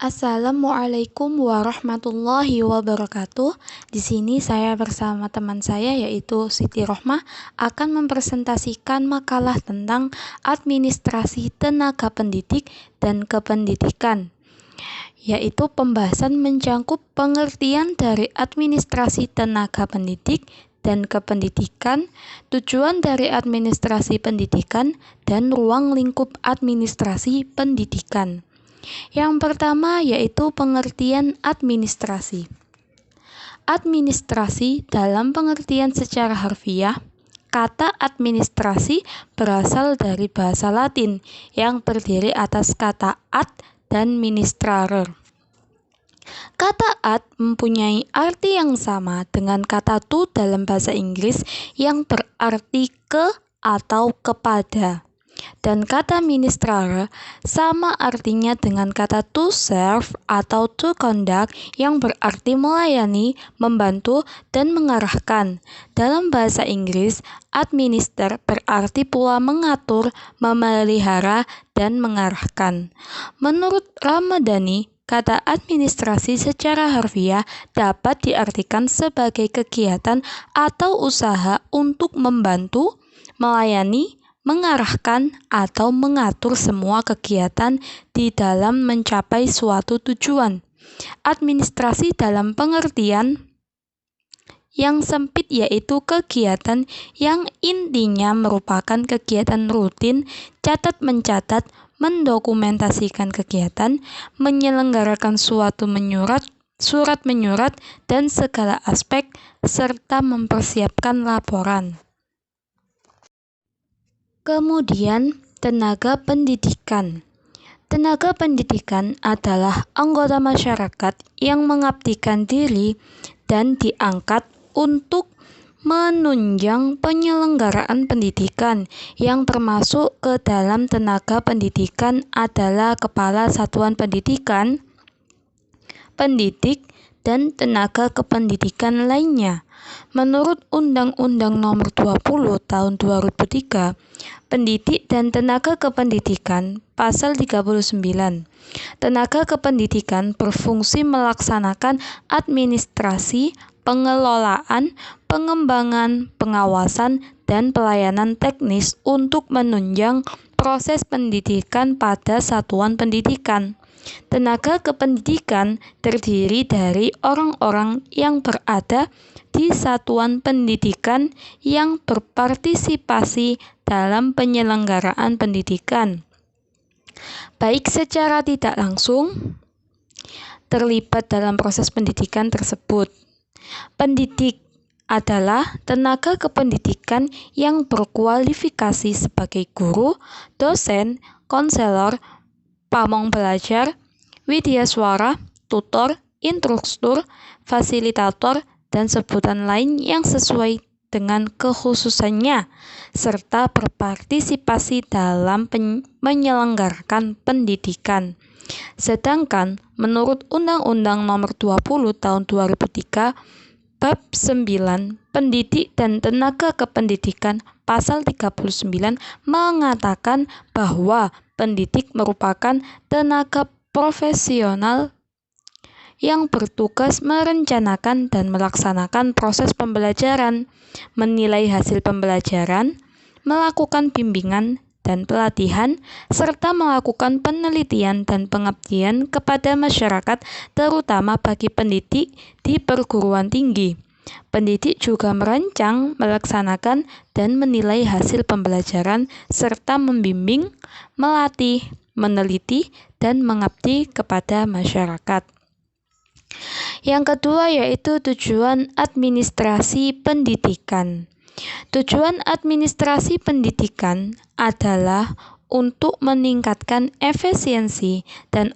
Assalamualaikum warahmatullahi wabarakatuh. Di sini saya bersama teman saya yaitu Siti Rohmah akan mempresentasikan makalah tentang administrasi tenaga pendidik dan kependidikan, yaitu pembahasan mencangkup pengertian dari administrasi tenaga pendidik dan kependidikan, tujuan dari administrasi pendidikan, dan ruang lingkup administrasi pendidikan. Yang pertama yaitu pengertian administrasi. Administrasi dalam pengertian secara harfiah, kata administrasi berasal dari bahasa Latin yang terdiri atas kata ad dan ministrare. Kata ad mempunyai arti yang sama dengan kata to dalam bahasa Inggris yang berarti ke atau kepada. Dan kata ministrare sama artinya dengan kata to serve atau to conduct yang berarti melayani, membantu, dan mengarahkan. Dalam bahasa Inggris, administer berarti pula mengatur, memelihara, dan mengarahkan. Menurut Ramadhani, kata administrasi secara harfiah dapat diartikan sebagai kegiatan atau usaha untuk membantu, melayani, mengarahkan atau mengatur semua kegiatan di dalam mencapai suatu tujuan. Administrasi dalam pengertian yang sempit yaitu kegiatan yang intinya merupakan kegiatan rutin, catat-mencatat, mendokumentasikan kegiatan, menyelenggarakan suatu surat menyurat, dan segala aspek, serta mempersiapkan laporan. Kemudian, tenaga pendidikan. Tenaga pendidikan adalah anggota masyarakat yang mengabdikan diri dan diangkat untuk menunjang penyelenggaraan pendidikan, yang termasuk ke dalam tenaga pendidikan adalah kepala satuan pendidikan, pendidik, dan tenaga kependidikan lainnya. Menurut Undang-Undang Nomor 20 Tahun 2003, Pendidik dan Tenaga Kependidikan, Pasal 39. Tenaga kependidikan berfungsi melaksanakan administrasi, pengelolaan, pengembangan, pengawasan, dan pelayanan teknis untuk menunjang proses pendidikan pada satuan pendidikan. Tenaga kependidikan terdiri dari orang-orang yang berada di satuan pendidikan yang berpartisipasi dalam penyelenggaraan pendidikan, baik secara tidak langsung terlibat dalam proses pendidikan tersebut. Pendidik adalah tenaga kependidikan yang berkualifikasi sebagai guru, dosen, konselor, pamong belajar, widyaswara, tutor, instruktur, fasilitator, dan sebutan lain yang sesuai dengan kekhususannya, serta berpartisipasi dalam menyelenggarakan pendidikan. Sedangkan menurut Undang-Undang Nomor 20 Tahun 2003, Bab 9, Pendidik dan Tenaga Kependidikan, Pasal 39 mengatakan bahwa pendidik merupakan tenaga profesional yang bertugas merencanakan dan melaksanakan proses pembelajaran, menilai hasil pembelajaran, melakukan bimbingan dan pelatihan, serta melakukan penelitian dan pengabdian kepada masyarakat, terutama bagi pendidik di perguruan tinggi. Pendidik juga merancang, melaksanakan, dan menilai hasil pembelajaran, serta membimbing, melatih, meneliti, dan mengabdi kepada masyarakat. Yang kedua yaitu tujuan administrasi pendidikan. Tujuan administrasi pendidikan adalah untuk meningkatkan efisiensi dan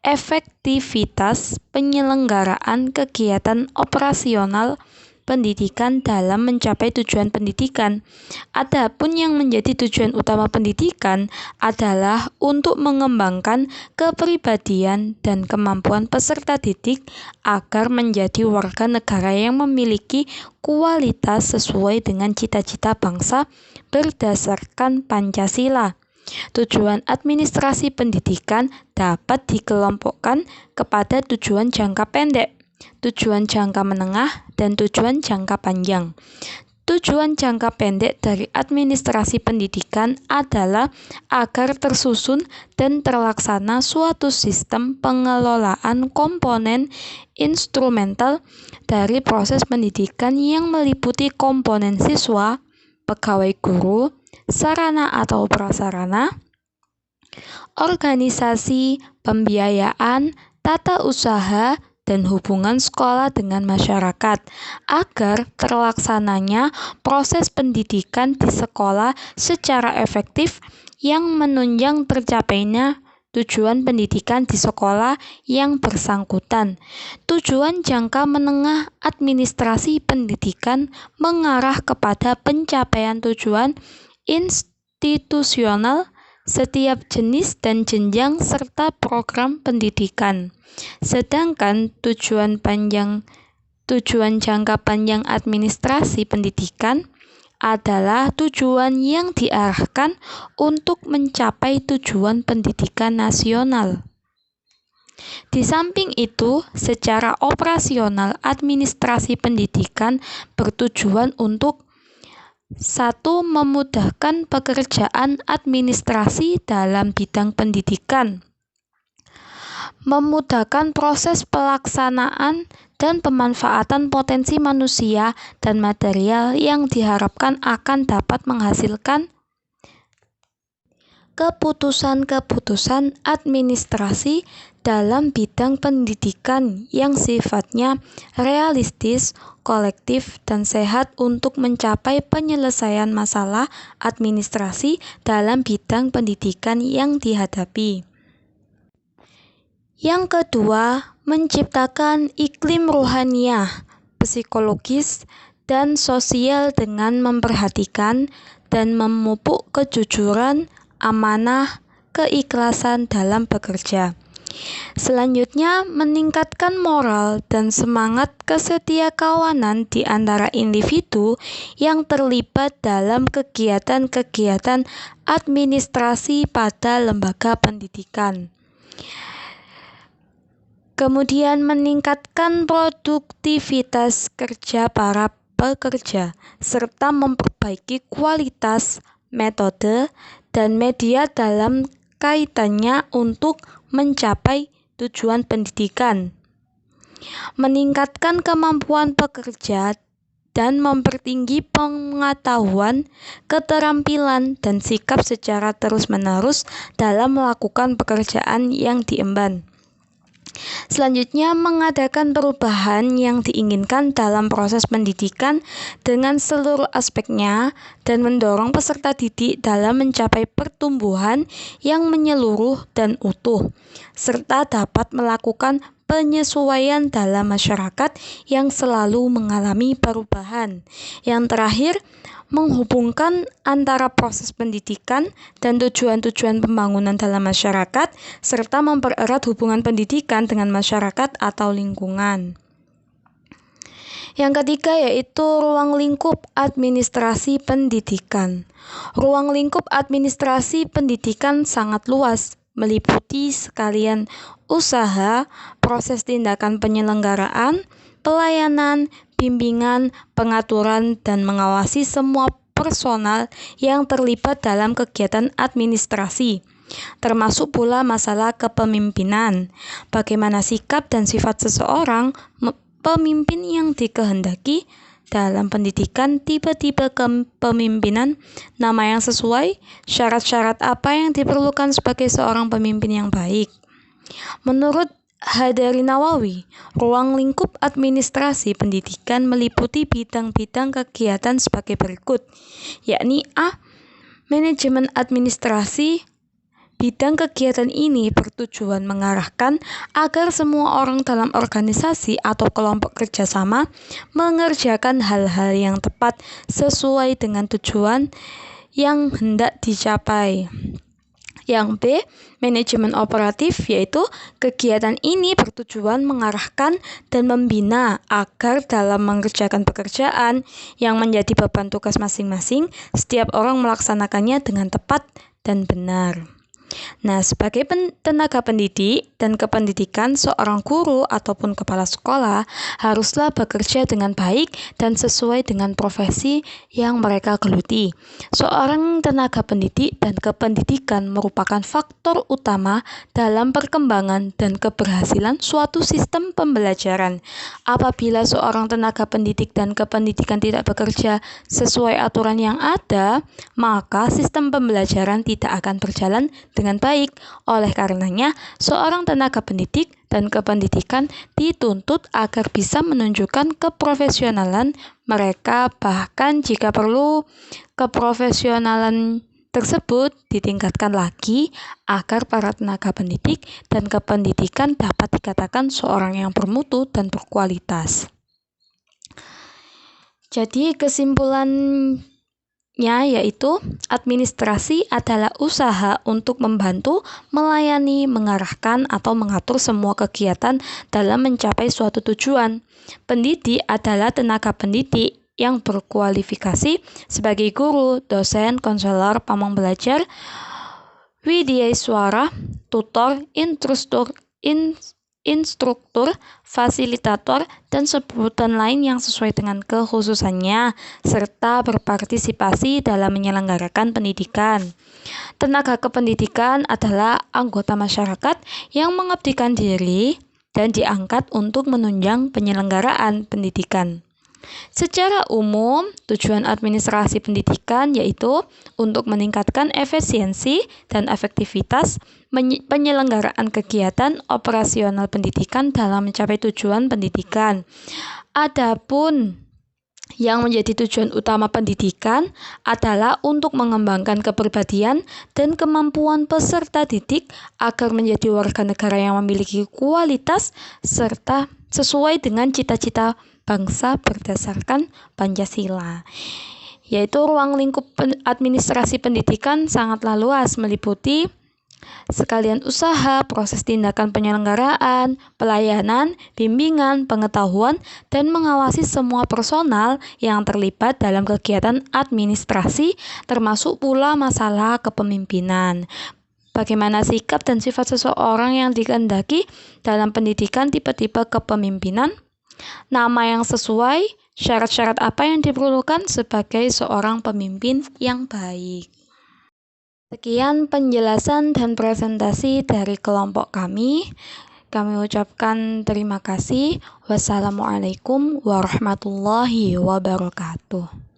efektivitas penyelenggaraan kegiatan operasional pendidikan dalam mencapai tujuan pendidikan. Adapun yang menjadi tujuan utama pendidikan adalah untuk mengembangkan kepribadian dan kemampuan peserta didik agar menjadi warga negara yang memiliki kualitas sesuai dengan cita-cita bangsa berdasarkan Pancasila. Tujuan administrasi pendidikan dapat dikelompokkan kepada tujuan jangka pendek, tujuan jangka menengah, dan tujuan jangka panjang. Tujuan jangka pendek dari administrasi pendidikan adalah agar tersusun dan terlaksana suatu sistem pengelolaan komponen instrumental dari proses pendidikan yang meliputi komponen siswa, pegawai guru, sarana atau prasarana, organisasi, pembiayaan, tata usaha, dan hubungan sekolah dengan masyarakat, agar terlaksananya proses pendidikan di sekolah secara efektif yang menunjang tercapainya tujuan pendidikan di sekolah yang bersangkutan. Tujuan jangka menengah administrasi pendidikan mengarah kepada pencapaian tujuan institusional setiap jenis dan jenjang serta program pendidikan. Sedangkan tujuan jangka panjang administrasi pendidikan adalah tujuan yang diarahkan untuk mencapai tujuan pendidikan nasional. Di samping itu, secara operasional administrasi pendidikan bertujuan untuk 1. Memudahkan pekerjaan administrasi dalam bidang pendidikan, memudahkan proses pelaksanaan dan pemanfaatan potensi manusia dan material yang diharapkan akan dapat menghasilkan keputusan-keputusan administrasi dalam bidang pendidikan yang sifatnya realistis, kolektif, dan sehat untuk mencapai penyelesaian masalah administrasi dalam bidang pendidikan yang dihadapi. Yang kedua, menciptakan iklim rohaniah, psikologis, dan sosial dengan memperhatikan dan memupuk kejujuran, amanah, keikhlasan dalam bekerja. Selanjutnya, meningkatkan moral dan semangat kesetiakawanan di antara individu yang terlibat dalam kegiatan-kegiatan administrasi pada lembaga pendidikan. Kemudian meningkatkan produktivitas kerja para pekerja, serta memperbaiki kualitas, metode, dan media dalam kaitannya untuk mencapai tujuan pendidikan. Meningkatkan kemampuan pekerja dan mempertinggi pengetahuan, keterampilan, dan sikap secara terus-menerus dalam melakukan pekerjaan yang diemban. Selanjutnya, mengadakan perubahan yang diinginkan dalam proses pendidikan dengan seluruh aspeknya dan mendorong peserta didik dalam mencapai pertumbuhan yang menyeluruh dan utuh, serta dapat melakukan penyesuaian dalam masyarakat yang selalu mengalami perubahan. Yang terakhir, menghubungkan antara proses pendidikan dan tujuan-tujuan pembangunan dalam masyarakat, serta mempererat hubungan pendidikan dengan masyarakat atau lingkungan. Yang ketiga yaitu ruang lingkup administrasi pendidikan. Ruang lingkup administrasi pendidikan sangat luas, meliputi sekalian usaha, proses tindakan penyelenggaraan, pelayanan, bimbingan, pengaturan, dan mengawasi semua personal yang terlibat dalam kegiatan administrasi, termasuk pula masalah kepemimpinan, bagaimana sikap dan sifat seseorang pemimpin yang dikehendaki dalam pendidikan, tipe-tipe kepemimpinan, nama yang sesuai, syarat-syarat apa yang diperlukan sebagai seorang pemimpin yang baik. Menurut Hadari Nawawi, ruang lingkup administrasi pendidikan meliputi bidang-bidang kegiatan sebagai berikut, yakni A. Manajemen administrasi. Bidang kegiatan ini bertujuan mengarahkan agar semua orang dalam organisasi atau kelompok kerjasama mengerjakan hal-hal yang tepat sesuai dengan tujuan yang hendak dicapai. Yang B, manajemen operatif, yaitu kegiatan ini bertujuan mengarahkan dan membina agar dalam mengerjakan pekerjaan yang menjadi beban tugas masing-masing, setiap orang melaksanakannya dengan tepat dan benar. Nah, sebagai tenaga pendidik dan kependidikan, seorang guru ataupun kepala sekolah haruslah bekerja dengan baik dan sesuai dengan profesi yang mereka geluti. Seorang tenaga pendidik dan kependidikan merupakan faktor utama dalam perkembangan dan keberhasilan suatu sistem pembelajaran. Apabila seorang tenaga pendidik dan kependidikan tidak bekerja sesuai aturan yang ada, maka sistem pembelajaran tidak akan berjalan dengan baik. Oleh karenanya, seorang tenaga pendidik dan kependidikan dituntut agar bisa menunjukkan keprofesionalan mereka, bahkan jika perlu keprofesionalan tersebut ditingkatkan lagi agar para tenaga pendidik dan kependidikan dapat dikatakan seorang yang bermutu dan berkualitas. Jadi kesimpulannya yaitu administrasi adalah usaha untuk membantu, melayani, mengarahkan, atau mengatur semua kegiatan dalam mencapai suatu tujuan. Pendidik adalah tenaga pendidik yang berkualifikasi sebagai guru, dosen, konselor, pamong belajar, widyaswara, tutor, instruktur, fasilitator, dan sebutan lain yang sesuai dengan kekhususannya, serta berpartisipasi dalam menyelenggarakan pendidikan. Tenaga kependidikan adalah anggota masyarakat yang mengabdikan diri dan diangkat untuk menunjang penyelenggaraan pendidikan. Secara umum, tujuan administrasi pendidikan yaitu untuk meningkatkan efisiensi dan efektivitas penyelenggaraan kegiatan operasional pendidikan dalam mencapai tujuan pendidikan. Adapun yang menjadi tujuan utama pendidikan adalah untuk mengembangkan kepribadian dan kemampuan peserta didik agar menjadi warga negara yang memiliki kualitas serta sesuai dengan cita-cita bangsa berdasarkan Pancasila. Yaitu ruang lingkup administrasi pendidikan sangatlah luas, meliputi sekalian usaha, proses tindakan penyelenggaraan, pelayanan, bimbingan, pengetahuan, dan mengawasi semua personal yang terlibat dalam kegiatan administrasi, termasuk pula masalah kepemimpinan. Bagaimana sikap dan sifat seseorang yang dikehendaki dalam pendidikan tipe-tipe kepemimpinan, nama yang sesuai, syarat-syarat apa yang diperlukan sebagai seorang pemimpin yang baik. Sekian penjelasan dan presentasi dari kelompok kami. Kami ucapkan terima kasih. Wassalamualaikum warahmatullahi wabarakatuh.